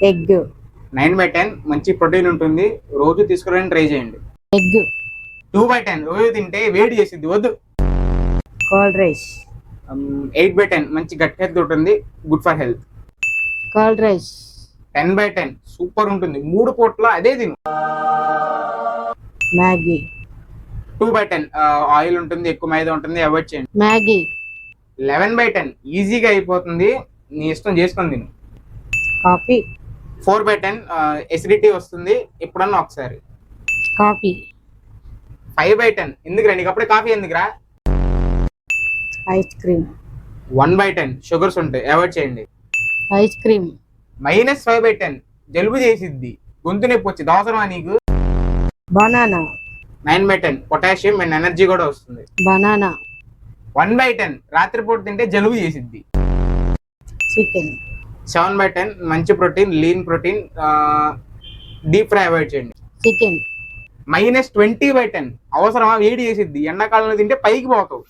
Egg 9/10 మంచి protein ఉంటుంది, రోజు తీసుకోవడానికి ట్రై చేయండి. ఎగ్ 2/10 రోజు తింటే వేడి చేసిద్ది, వద్దు. కర్డ్ రైస్ 8/10 మంచి గట్ హెల్త్ ఉంటుంది, good for health. Curd rice 10/10 super ఉంటుంది, 3 పూట్ల అదే తిను. మ్యాగీ 2/10 ఆయిల్ ఉంటుంది, ఎక్కువ మైదా ఉంటుంది, అవాయిడ్ చేయండి. మ్యాగీ 11/10 ఈజీగా అయిపోతుంది, నీ ఇష్టం చేసుకొని తిను. కాఫీ 4/10 ఎసిడిటీ వస్తుంది, ఎప్పుడన్నా ఒకసారి. కాఫీ 5/10 ఎందుకురా నీకు అప్పుడే కాఫీ ఎందుకురా. ఐస్ క్రీమ్ 1/10 షుగర్స్ ఉంటాయి, అవాయిడ్ చేయండి. ఐస్ క్రీమ్ -5/10 జలుబు చేసిద్ది, గొంతు నొప్పి వచ్చింది, అవసరమా నీకు. బనానా 9/10 పొటాషియం అండ్ ఎనర్జీ కూడా వస్తుంది. బనానా 1/10 రాత్రిపూట తింటే జలుబు చేసిద్ది. చికెన్ 7/10 మంచి protein, lean protein, deep fry avoid చేయండి. చికెన్ -20/10 అవసరమా, వేడి చేసిద్ది, ఎండాకాలంలో తింటే పైకి పోతావు.